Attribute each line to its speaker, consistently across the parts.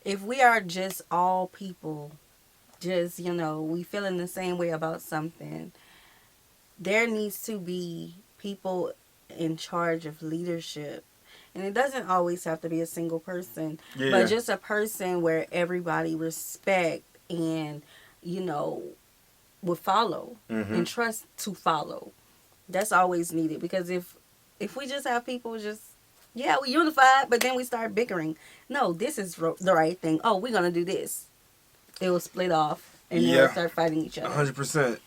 Speaker 1: if we are just all people, just, we feeling the same way about something, there needs to be people in charge of leadership. And it doesn't always have to be a single person, but just a person where everybody respect and, you know, will follow and trust to follow. That's always needed, because if we just have people just, yeah, we unified, but then we start bickering. No, this is the right thing. Oh, we're gonna do this. It will split off and then we'll start fighting each other.
Speaker 2: 100%.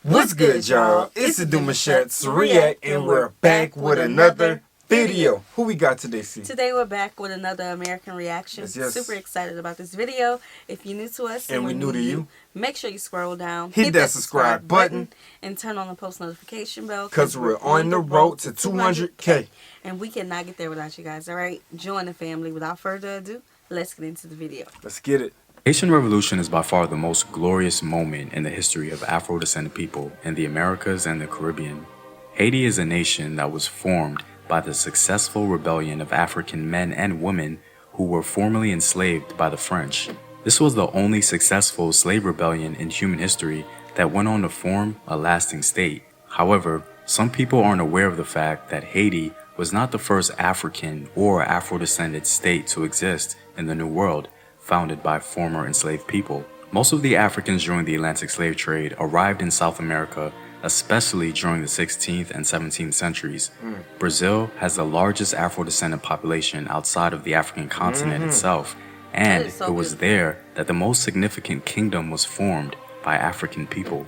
Speaker 2: What's good, y'all? It's the Demouchet REACT, and we're back with another video. Who we got today, C?
Speaker 1: Today we're back with another American reaction.
Speaker 2: Yes.
Speaker 1: Super excited about this video. If you're new to us
Speaker 2: and we're new to you,
Speaker 1: make sure you scroll down,
Speaker 2: hit that subscribe button,
Speaker 1: and turn on the post notification bell,
Speaker 2: because we're on the road to 200K.
Speaker 1: And we cannot get there without you guys, all right? Join the family. Without further ado, let's get into the video.
Speaker 2: Let's get it.
Speaker 3: Haitian Revolution is by far the most glorious moment in the history of Afro-descended people in the Americas and the Caribbean. Haiti is a nation that was formed by the successful rebellion of African men and women who were formerly enslaved by the French. This was the only successful slave rebellion in human history that went on to form a lasting state. However, some people aren't aware of the fact that Haiti was not the first African or Afro-descended state to exist in the New World, founded by former enslaved people. Most of the Africans during the Atlantic slave trade arrived in South America, especially during the 16th and 17th centuries. Brazil has the largest Afro-descendant population outside of the African continent itself, and it was there that the most significant kingdom was formed by African people.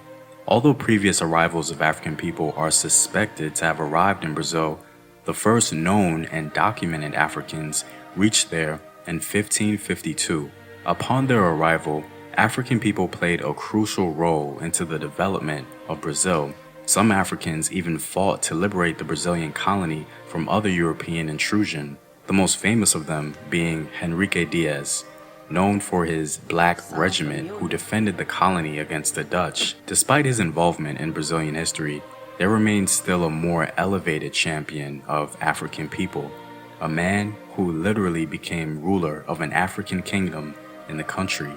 Speaker 3: Although previous arrivals of African people are suspected to have arrived in Brazil, the first known and documented Africans reached there in 1552. Upon their arrival, African people played a crucial role into the development of Brazil. Some Africans even fought to liberate the Brazilian colony from other European intrusion, the most famous of them being Henrique Diaz, known for his Black Regiment who defended the colony against the Dutch. Despite his involvement in Brazilian history, there remains still a more elevated champion of African people, a man who literally became ruler of an African kingdom in the country,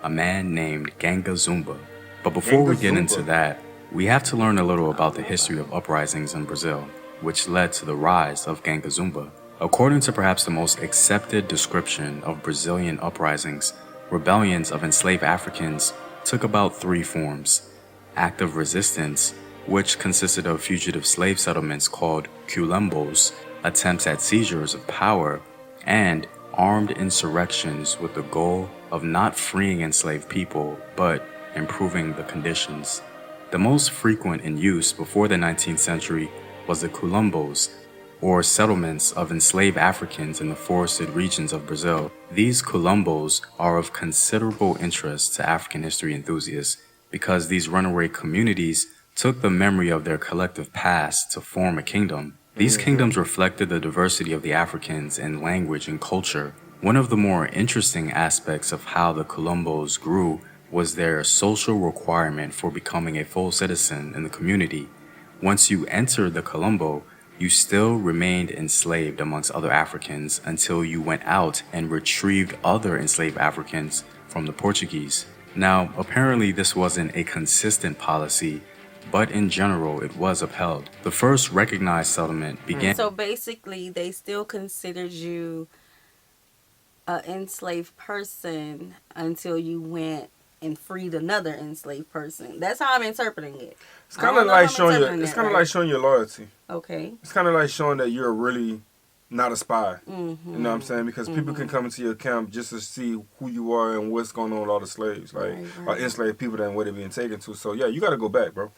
Speaker 3: a man named Ganga Zumba. But before we get into that, we have to learn a little about the history of uprisings in Brazil, which led to the rise of Ganga Zumba. According to perhaps the most accepted description of Brazilian uprisings, rebellions of enslaved Africans took about three forms: active resistance, which consisted of fugitive slave settlements called quilombos, attempts at seizures of power, and armed insurrections with the goal of not freeing enslaved people, but improving the conditions. The most frequent in use before the 19th century was the quilombos, or settlements of enslaved Africans in the forested regions of Brazil. These quilombos are of considerable interest to African history enthusiasts because these runaway communities took the memory of their collective past to form a kingdom. These kingdoms reflected the diversity of the Africans in language and culture. One of the more interesting aspects of how the quilombos grew was their social requirement for becoming a full citizen in the community. Once you entered the quilombo, you still remained enslaved amongst other Africans until you went out and retrieved other enslaved Africans from the Portuguese. Now, apparently this wasn't a consistent policy, but in general, it was upheld. The first recognized settlement began...
Speaker 1: So basically, they still considered you an enslaved person until you went and freed another enslaved person. That's how I'm interpreting it.
Speaker 2: It's kind of like showing your, it's kind of like showing your loyalty.
Speaker 1: Okay.
Speaker 2: It's kind of like showing that you're really not a spy. You know what I'm saying? Because people can come into your camp just to see who you are and what's going on with all the slaves, like or enslaved people and where they're being taken to. So yeah, you got to go back, bro.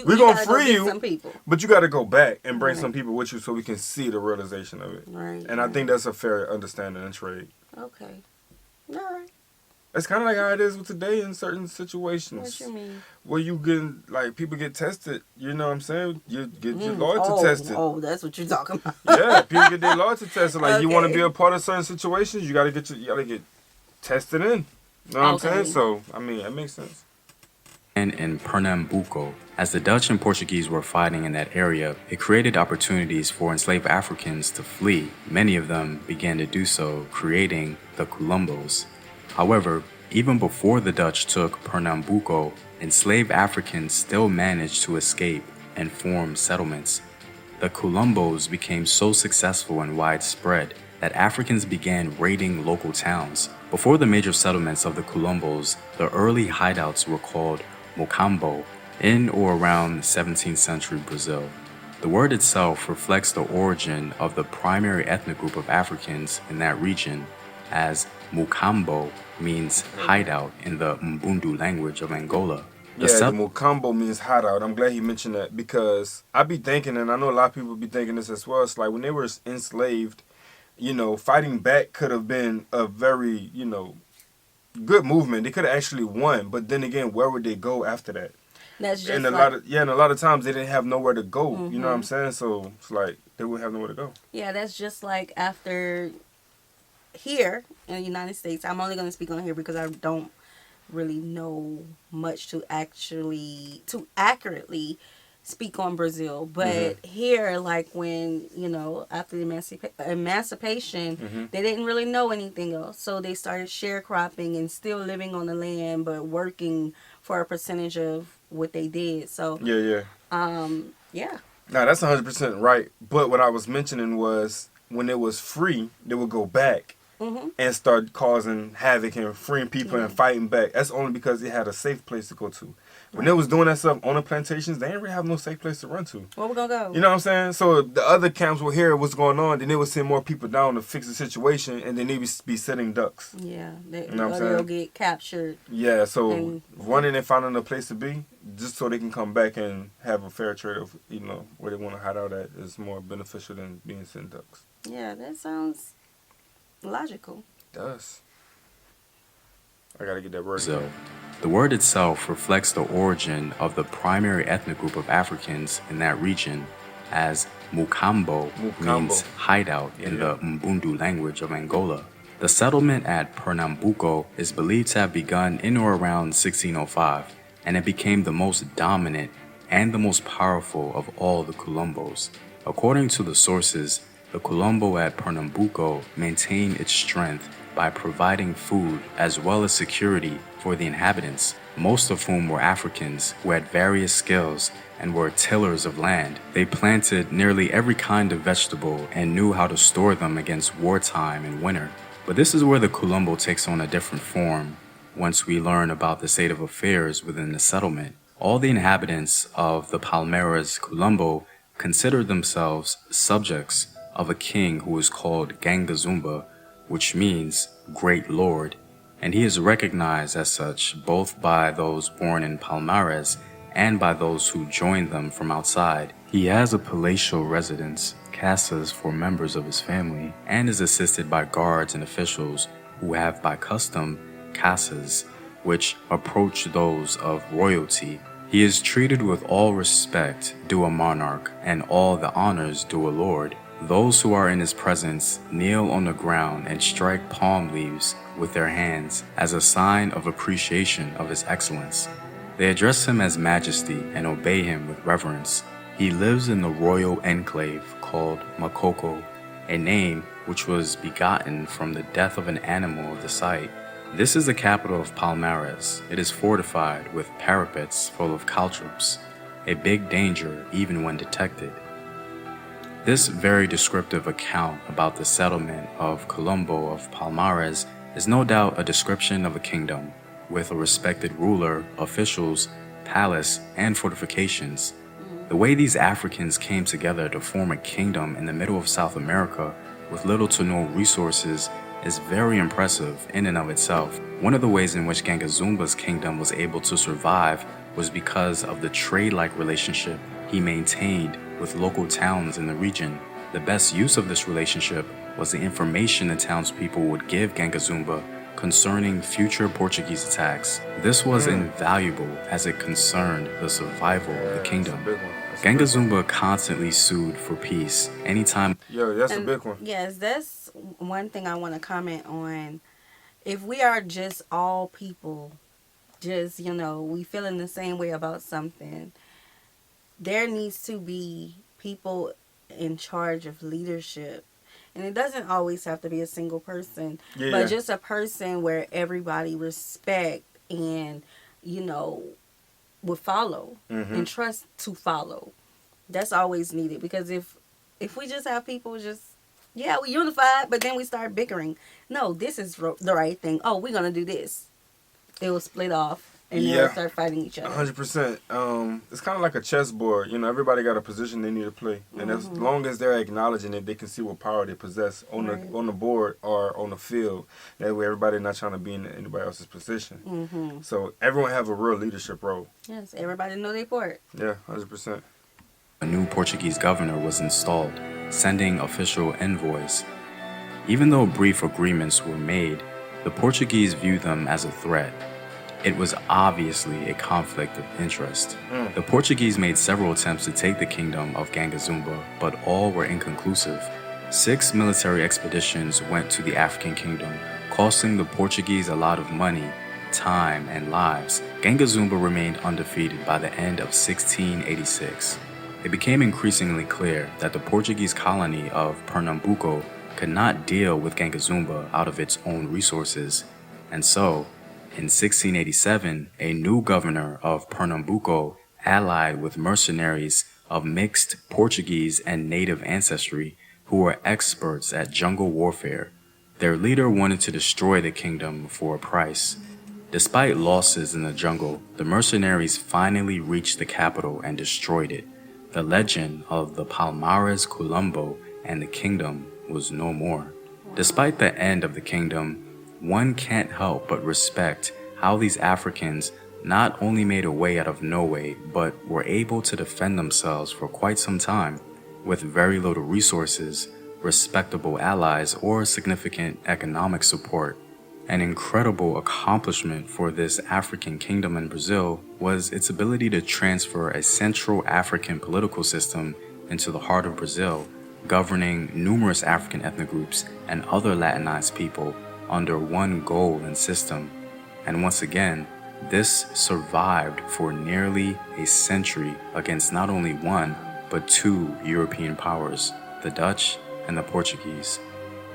Speaker 2: We're gonna free you, but you got to go back and bring some people with you so we can see the realization of it. And I think that's a fair understanding and trade.
Speaker 1: Okay. All right.
Speaker 2: It's kind of like how it is with today in certain situations.
Speaker 1: What you mean?
Speaker 2: Where you get, like, people get tested, you know what I'm saying? You get your loyalty tested.
Speaker 1: Oh, that's what you're talking about.
Speaker 2: Yeah, people get their loyalty tested. Like, you want to
Speaker 1: Okay.
Speaker 2: be a part of certain situations, you gotta get tested in. You know what I'm saying? So, I mean, that makes sense.
Speaker 3: And in Pernambuco, as the Dutch and Portuguese were fighting in that area, it created opportunities for enslaved Africans to flee. Many of them began to do so, creating the Colombos. However, even before the Dutch took Pernambuco, enslaved Africans still managed to escape and form settlements. The Colombos became so successful and widespread that Africans began raiding local towns. Before the major settlements of the Colombos, the early hideouts were called Mocambo in or around 17th century Brazil. The word itself reflects the origin of the primary ethnic group of Africans in that region, as Mucambo means hideout in the Mbundu language of Angola.
Speaker 2: The Mucambo means hideout. I'm glad he mentioned that, because I be thinking, and I know a lot of people be thinking this as well, it's like when they were enslaved, you know, fighting back could have been a very, you know, good movement. They could have actually won, but then again, where would they go after that?
Speaker 1: That's just
Speaker 2: and a lot of times they didn't have nowhere to go. You know what I'm saying? So it's like they wouldn't have nowhere to go.
Speaker 1: Yeah, that's just like after here in the United States. I'm only going to speak on here because I don't really know much to accurately speak on Brazil, but here, like when, you know, after the emancipation, they didn't really know anything else, so they started sharecropping and still living on the land, but working for a percentage of what they did. So yeah.
Speaker 2: Now that's 100% right. But what I was mentioning was when it was free, they would go back and start causing havoc and freeing people and fighting back. That's only because they had a safe place to go to. When they was doing that stuff on the plantations, they didn't really have no safe place to run to.
Speaker 1: Where we gonna go?
Speaker 2: You know what I'm saying? So the other camps will hear what's going on, then they would send more people down to fix the situation, and then they would be setting ducks.
Speaker 1: Yeah,
Speaker 2: you know what I'm saying?
Speaker 1: They'll get captured.
Speaker 2: Yeah, so running and finding a place to be, just so they can come back and have a fair trade of, you know, where they want to hide out at is more beneficial than being sent ducks.
Speaker 1: Yeah, that sounds logical.
Speaker 2: It does. I gotta get that word.
Speaker 3: So, the word itself reflects the origin of the primary ethnic group of Africans in that region, as Mucambo means hideout in the Mbundu language of Angola. The settlement at Pernambuco is believed to have begun in or around 1605, and it became the most dominant and the most powerful of all the Colombos. According to the sources, the Colombo at Pernambuco maintained its strength by providing food as well as security for the inhabitants, most of whom were Africans who had various skills and were tillers of land. They planted nearly every kind of vegetable and knew how to store them against wartime and winter. But this is where the Colombo takes on a different form once we learn about the state of affairs within the settlement. All the inhabitants of the Palmeiras Colombo considered themselves subjects of a king who is called Ganga Zumba, which means Great Lord, and he is recognized as such both by those born in Palmeiras and by those who joined them from outside. He has a palatial residence, casas for members of his family, and is assisted by guards and officials who have by custom casas, which approach those of royalty. He is treated with all respect due a monarch, and all the honors due a lord. Those who are in his presence kneel on the ground and strike palm leaves with their hands as a sign of appreciation of his excellence. They address him as Majesty and obey him with reverence. He lives in the royal enclave called Makoko, a name which was begotten from the death of an animal of the site. This is the capital of Palmeiras. It is fortified with parapets full of caltrops, a big danger even when detected. This very descriptive account about the settlement of Colombo of Palmeiras is no doubt a description of a kingdom, with a respected ruler, officials, palace, and fortifications. The way these Africans came together to form a kingdom in the middle of South America with little to no resources is very impressive in and of itself. One of the ways in which Ganga Zumba's kingdom was able to survive was because of the trade-like relationship he maintained with local towns in the region. The best use of this relationship was the information the townspeople would give Ganga Zumba concerning future Portuguese attacks. This was invaluable as it concerned the survival of the kingdom. Ganga Zumba constantly sued for peace anytime.
Speaker 2: Yeah, that's a big one.
Speaker 1: Yes, that's one thing I want to comment on. If we are just all people, just, we feeling the same way about something, there needs to be people in charge of leadership. And it doesn't always have to be a single person, but just a person where everybody respect and, would follow and trust to follow. That's always needed, because if we just have people just, we unified, but then we start bickering. No, this is the right thing. Oh, we're going to do this. It will split off. And they'll start fighting each other.
Speaker 2: 100%. It's kind of like a chessboard. Everybody got a position they need to play, and as long as they're acknowledging it, they can see what power they possess on the board or on the field. That way, everybody not trying to be in anybody else's position. So everyone have a real leadership role.
Speaker 1: Yes, everybody know their part.
Speaker 2: Yeah, 100%.
Speaker 3: A new Portuguese governor was installed, sending official envoys. Even though brief agreements were made, the Portuguese viewed them as a threat. It was obviously a conflict of interest. The Portuguese made several attempts to take the kingdom of Ganga Zumba, but all were inconclusive. 6 military expeditions went to the African kingdom, costing the Portuguese a lot of money, time, and lives. Ganga Zumba remained undefeated by the end of 1686. It became increasingly clear that the Portuguese colony of Pernambuco could not deal with Ganga Zumba out of its own resources, and so, in 1687, a new governor of Pernambuco allied with mercenaries of mixed Portuguese and native ancestry who were experts at jungle warfare. Their leader wanted to destroy the kingdom for a price. Despite losses in the jungle, the mercenaries finally reached the capital and destroyed it. The legend of the Palmares Colombo and the kingdom was no more. Despite the end of the kingdom, one can't help but respect how these Africans not only made a way out of no way, but were able to defend themselves for quite some time with very little resources, respectable allies, or significant economic support. An incredible accomplishment for this African kingdom in Brazil was its ability to transfer a Central African political system into the heart of Brazil, governing numerous African ethnic groups and other Latinized people under one goal and system. And once again, this survived for nearly a century against not only one, but 2 European powers, the Dutch and the Portuguese.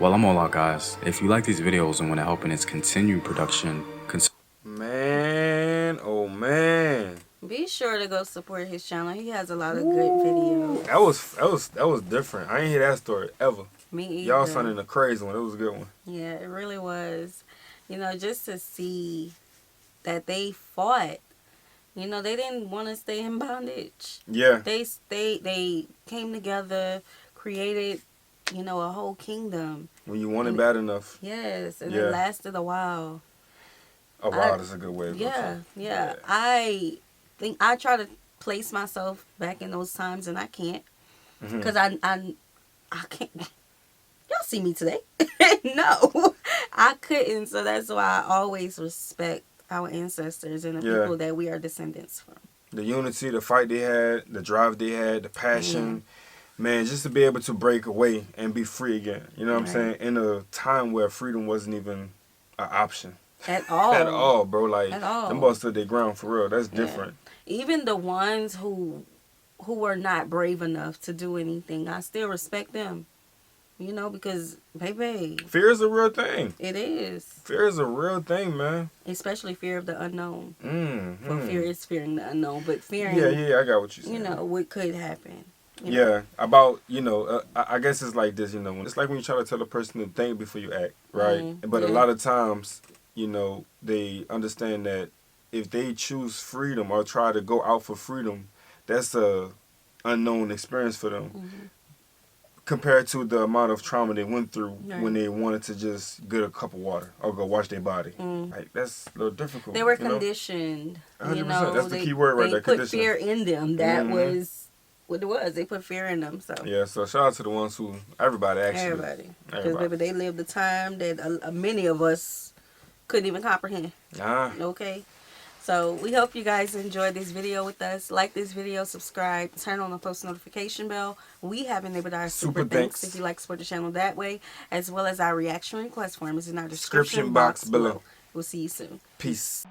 Speaker 3: Well, I'm all out, guys. If you like these videos and want to help in its continued production,
Speaker 2: man, oh man,
Speaker 1: be sure to go support his channel. He has a lot of good videos.
Speaker 2: That was different. I ain't hear that story ever.
Speaker 1: Me either.
Speaker 2: Y'all sounding a crazy one. It was a good one.
Speaker 1: Yeah, it really was. Just to see that they fought. They didn't want to stay in bondage.
Speaker 2: Yeah.
Speaker 1: They came together, created, a whole kingdom.
Speaker 2: When you want it bad enough.
Speaker 1: Yes, and it lasted a while.
Speaker 2: A while is a good way to
Speaker 1: go. Yeah. I think I try to place myself back in those times, and I can't. Because I can't. Y'all see me today? No, I couldn't. So that's why I always respect our ancestors and the people that we are descendants from.
Speaker 2: The unity, the fight they had, the drive they had, the passion. Man, just to be able to break away and be free again. You know what I'm saying? In a time where freedom wasn't even an option.
Speaker 1: At all.
Speaker 2: At all, bro. Like,
Speaker 1: at all.
Speaker 2: Them boys stood their ground for real. That's different.
Speaker 1: Even the ones who were not brave enough to do anything, I still respect them. Because, baby.
Speaker 2: Fear is a real thing.
Speaker 1: It is.
Speaker 2: Fear is a real thing, man.
Speaker 1: Especially fear of the unknown. Well, fear is fearing the unknown, but fearing...
Speaker 2: Yeah, I got what you're saying.
Speaker 1: What could happen.
Speaker 2: About, I guess it's like this, it's like when you try to tell a person to think before you act, right? But a lot of times, they understand that if they choose freedom or try to go out for freedom, that's a unknown experience for them. Compared to the amount of trauma they went through when they wanted to just get a cup of water or go wash their body. Like, that's a little difficult.
Speaker 1: They were conditioned.
Speaker 2: 100%. That's the key word right there,
Speaker 1: conditioned. They put fear in them. That was what it was. They put fear in them. So
Speaker 2: so shout out to the ones who, everybody actually.
Speaker 1: Everybody. Because, baby, they lived the time that many of us couldn't even comprehend. Okay. So we hope you guys enjoyed this video with us. Like this video, subscribe, turn on the post notification bell. We have enabled our super thanks if you like to support the channel that way, as well as our reaction request form is in our description box below. We'll see you soon.
Speaker 2: Peace.